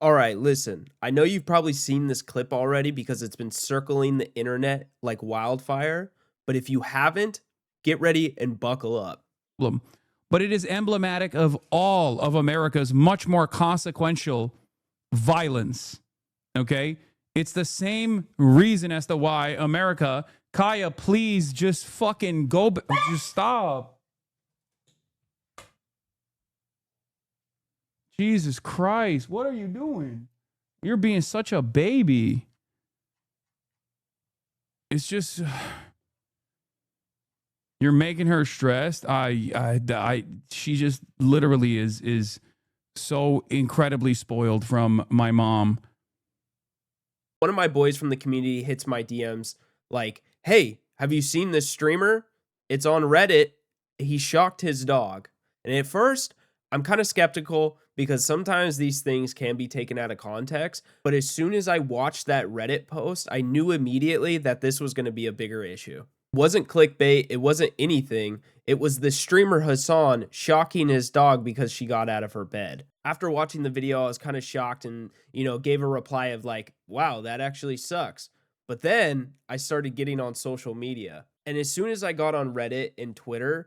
All right, listen. I know you've probably seen this clip already because it's been circling the internet like wildfire, but if you haven't, get ready and buckle up. Problem, but it is emblematic of all of America's much more consequential violence. Okay? It's the same reason as to why America, Kaya, please just fucking go, just stop. Jesus Christ, what are you doing? You're being such a baby. It's just you're making her stressed. She just literally is so incredibly spoiled from my mom. One of my boys from the community hits my DMs like, "Hey, have you seen this streamer? It's on Reddit. He shocked his dog." And at first, I'm kind of skeptical because sometimes these things can be taken out of context. But as soon as I watched that Reddit post, I knew immediately that this was going to be a bigger issue. It wasn't clickbait, it wasn't anything. It was the streamer Hasan shocking his dog because she got out of her bed. After watching the video, I was kind of shocked and, gave a reply of like, wow, that actually sucks. But then I started getting on social media. And as soon as I got on Reddit and Twitter,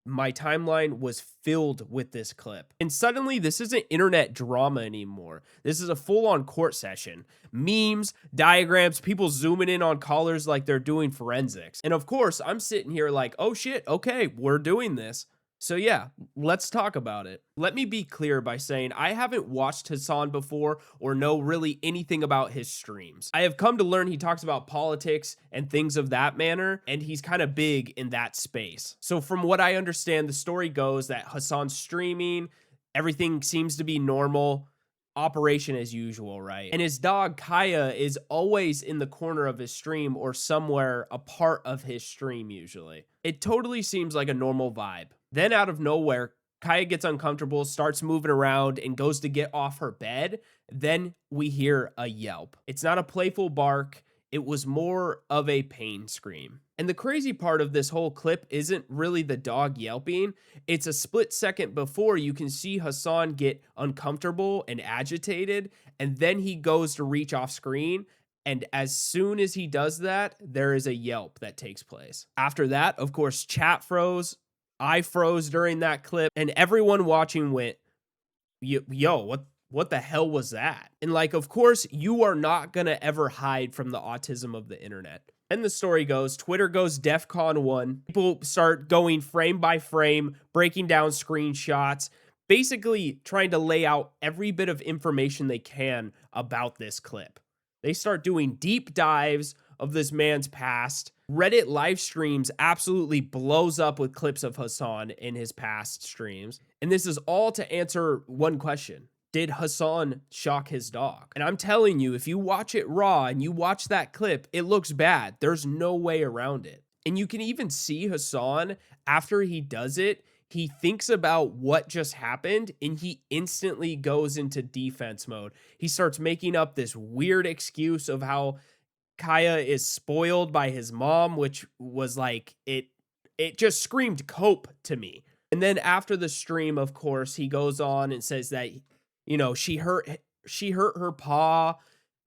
my timeline was filled with this clip. And suddenly, this isn't internet drama anymore. This is a full on court session. Memes, diagrams, people zooming in on callers like they're doing forensics. And of course, I'm sitting here like, oh shit, okay, we're doing this. So yeah, let's talk about it. Let me be clear by saying I haven't watched Hasan before or know really anything about his streams. I have come to learn he talks about politics and things of that manner, and he's kind of big in that space. So from what I understand, the story goes that Hasan's streaming, everything seems to be normal, operation as usual, right? And his dog Kaya is always in the corner of his stream or somewhere a part of his stream usually. It totally seems like a normal vibe. Then out of nowhere, Kaya gets uncomfortable, starts moving around, and goes to get off her bed. Then we hear a yelp. It's not a playful bark. It was more of a pain scream. And the crazy part of this whole clip isn't really the dog yelping. It's a split second before you can see Hasan get uncomfortable and agitated, and then he goes to reach off screen. And as soon as he does that, there is a yelp that takes place. After that, of course, chat froze. I froze during that clip, and everyone watching went, yo, what the hell was that? And like, of course, you are not gonna ever hide from the autism of the internet. And the story goes, Twitter goes DEFCON 1. People start going frame by frame, breaking down screenshots, basically trying to lay out every bit of information they can about this clip. They start doing deep dives of this man's past. Reddit live streams absolutely blows up with clips of Hasan in his past streams. And this is all to answer one question. Did Hasan shock his dog? And I'm telling you, if you watch it raw and you watch that clip, it looks bad. There's no way around it. And you can even see Hasan after he does it. He thinks about what just happened and he instantly goes into defense mode. He starts making up this weird excuse of how Kaya is spoiled by his mom, which was like, it just screamed cope to me. And then after the stream, of course, he goes on and says that, she hurt her paw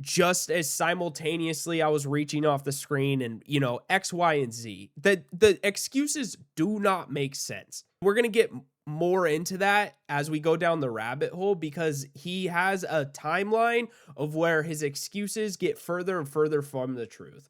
just as simultaneously I was reaching off the screen and, X, Y, and Z. The excuses do not make sense. We're going to get more into that as we go down the rabbit hole because he has a timeline of where his excuses get further and further from the truth.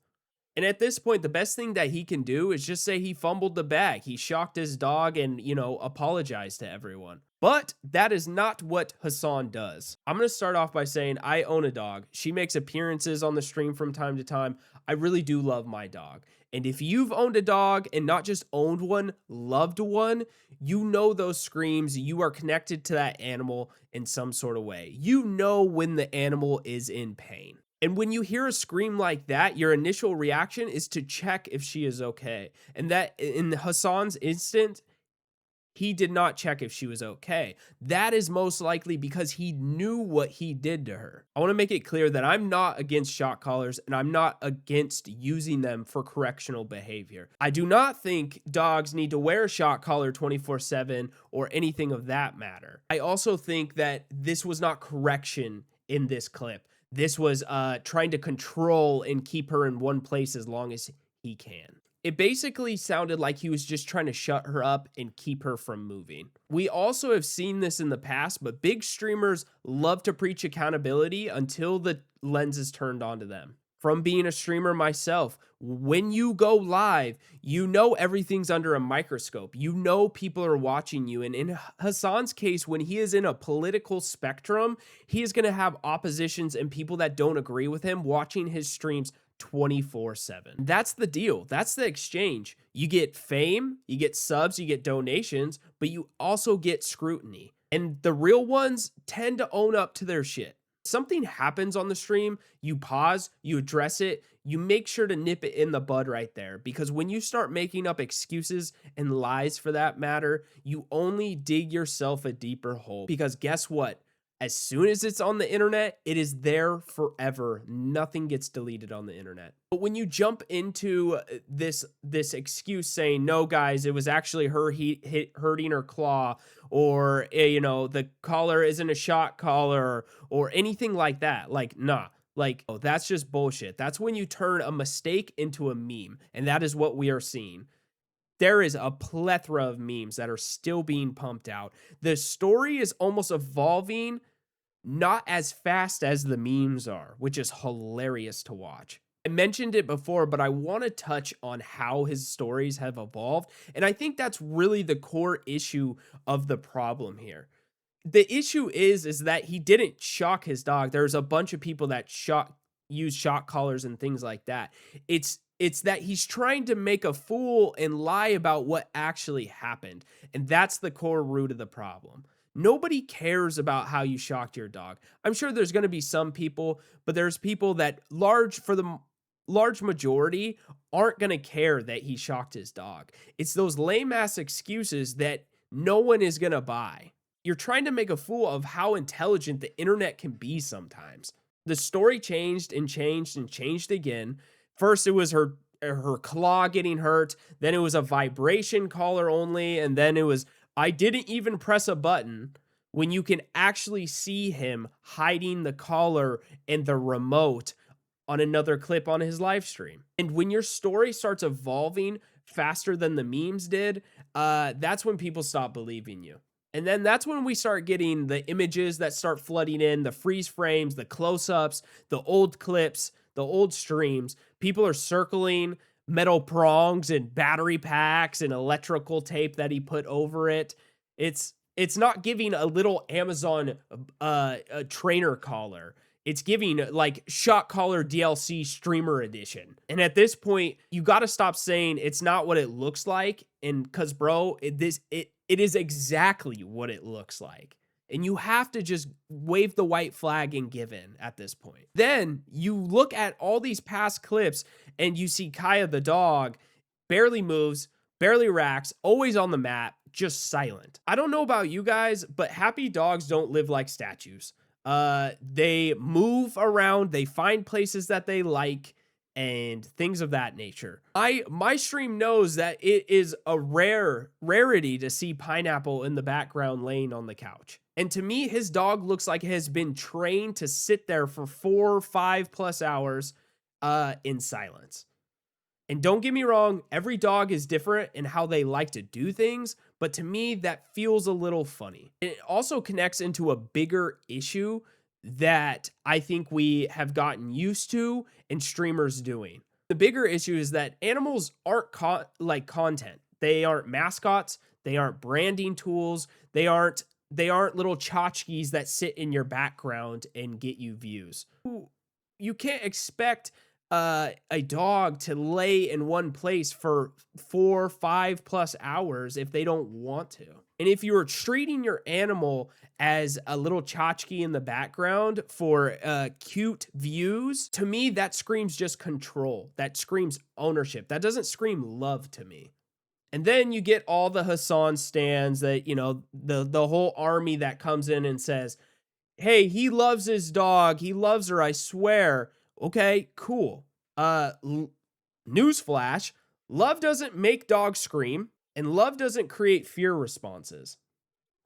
And at this point, the best thing that he can do is just say he fumbled the bag. He shocked his dog and, apologized to everyone. But that is not what Hasan does. I'm going to start off by saying I own a dog. She makes appearances on the stream from time to time. I really do love my dog. And if you've owned a dog and not just owned one, loved one, you know those screams. You are connected to that animal in some sort of way. You know when the animal is in pain. And when you hear a scream like that, your initial reaction is to check if she is okay. And that in Hasan's instant, he did not check if she was okay. That is most likely because he knew what he did to her. I want to make it clear that I'm not against shock collars and I'm not against using them for correctional behavior. I do not think dogs need to wear a shock collar 24/7 or anything of that matter. I also think that this was not correction in this clip. This was trying to control and keep her in one place as long as he can. It basically sounded like he was just trying to shut her up and keep her from moving. We also have seen this in the past, but big streamers love to preach accountability until the lens is turned onto them. From being a streamer myself, when you go live, you know everything's under a microscope. You know people are watching you. And in Hasan's case, when he is in a political spectrum, he is going to have oppositions and people that don't agree with him watching his streams 24/7. That's the deal. That's the exchange. You get fame, you get subs, you get donations, but you also get scrutiny. And the real ones tend to own up to their shit. Something happens on the stream, you pause, you address it, you make sure to nip it in the bud right there. Because when you start making up excuses and lies for that matter, you only dig yourself a deeper hole. Because guess what? As soon as it's on the internet, it is there forever. Nothing gets deleted on the internet. But when you jump into this excuse saying, no, guys, it was actually her hurting her claw, or, the collar isn't a shot collar, or anything like that, like, nah. Like, oh, that's just bullshit. That's when you turn a mistake into a meme. And that is what we are seeing. There is a plethora of memes that are still being pumped out. The story is almost evolving not as fast as the memes are, which is hilarious to watch. I mentioned it before, but I want to touch on how his stories have evolved. And I think that's really the core issue of the problem here. The issue is that he didn't shock his dog. There's a bunch of people that use shock collars and things like that. It's that he's trying to make a fool and lie about what actually happened. And that's the core root of the problem. Nobody cares about how you shocked your dog. I'm sure there's going to be some people, but there's people that for the large majority aren't going to care that he shocked his dog. It's those lame ass excuses that no one is going to buy. You're trying to make a fool of how intelligent the internet can be sometimes. The story changed and changed and changed again. First, it was her claw getting hurt. Then it was a vibration collar only. And then it was, I didn't even press a button, when you can actually see him hiding the collar and the remote on another clip on his live stream. And when your story starts evolving faster than the memes did, that's when people stop believing you. And then that's when we start getting the images that start flooding in, the freeze frames, the close-ups, the old clips, the old streams. People are circling metal prongs and battery packs and electrical tape that he put over it. It's not giving a little Amazon a trainer collar. It's giving like shot collar DLC streamer edition. And at this point, you got to stop saying it's not what it looks like. And cause bro, it is exactly what it looks like. And you have to just wave the white flag and give in at this point. Then you look at all these past clips and you see Kaya the dog barely moves, barely reacts, always on the map, just silent. I don't know about you guys, but happy dogs don't live like statues. They move around, they find places that they like, and things of that nature. My stream knows that it is a rarity to see Pineapple in the background laying on the couch. And to me, his dog looks like it has been trained to sit there for 4 or 5+ hours in silence. And don't get me wrong, every dog is different in how they like to do things, but to me, that feels a little funny. It also connects into a bigger issue that I think we have gotten used to and streamers doing. The bigger issue is that animals aren't content. They aren't mascots. They aren't branding tools. They aren't little tchotchkes that sit in your background and get you views. You can't expect a dog to lay in one place for 4, 5+ hours if they don't want to. And if you are treating your animal as a little tchotchke in the background for cute views, to me, that screams just control. That screams ownership. That doesn't scream love to me. And then you get all the Hasan stands that, the whole army that comes in and says, hey, he loves his dog. He loves her, I swear. Okay, cool. Newsflash, love doesn't make dogs scream, and love doesn't create fear responses.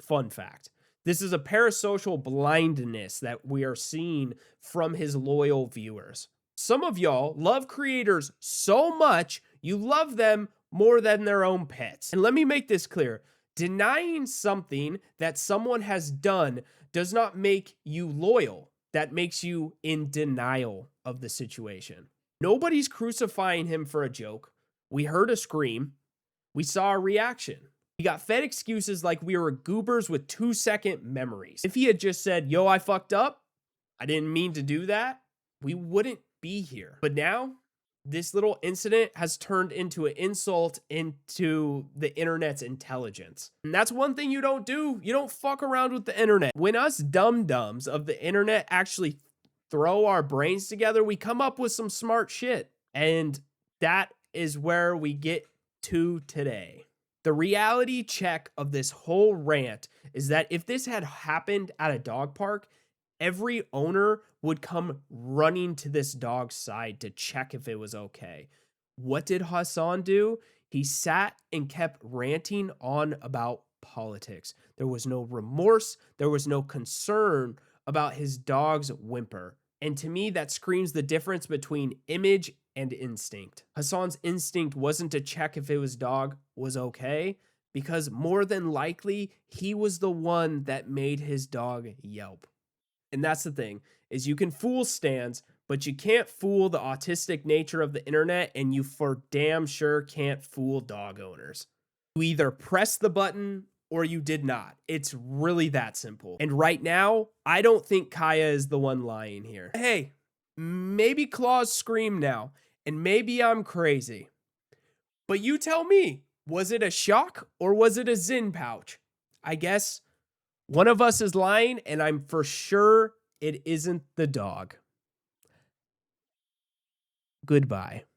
Fun fact. This is a parasocial blindness that we are seeing from his loyal viewers. Some of y'all love creators so much, you love them more than their own pets. And let me make this clear. Denying something that someone has done does not make you loyal. That makes you in denial of the situation. Nobody's crucifying him for a joke. We heard a scream. We saw a reaction. He got fed excuses like we were goobers with 2-second memories. If he had just said, yo, I fucked up, I didn't mean to do that, we wouldn't be here. But now, this little incident has turned into an insult into the internet's intelligence. And that's one thing you don't do. You don't fuck around with the internet. When us dum-dums of the internet actually throw our brains together, we come up with some smart shit. And that is where we get to today. The reality check of this whole rant is that if this had happened at a dog park, every owner would come running to this dog's side to check if it was okay. What did Hasan do? He sat and kept ranting on about politics. There was no remorse. There was no concern about his dog's whimper. And to me, that screams the difference between image and instinct. Hasan's instinct wasn't to check if his dog was okay, because more than likely, he was the one that made his dog yelp. And that's the thing, is you can fool stans, but you can't fool the autistic nature of the internet, and you for damn sure can't fool dog owners. You either press the button or you did not. It's really that simple. And right now, I don't think Kaya is the one lying here. Hey, maybe claws scream now, and maybe I'm crazy. But you tell me, was it a shock or was it a Zyn pouch? I guess one of us is lying, and I'm for sure it isn't the dog. Goodbye.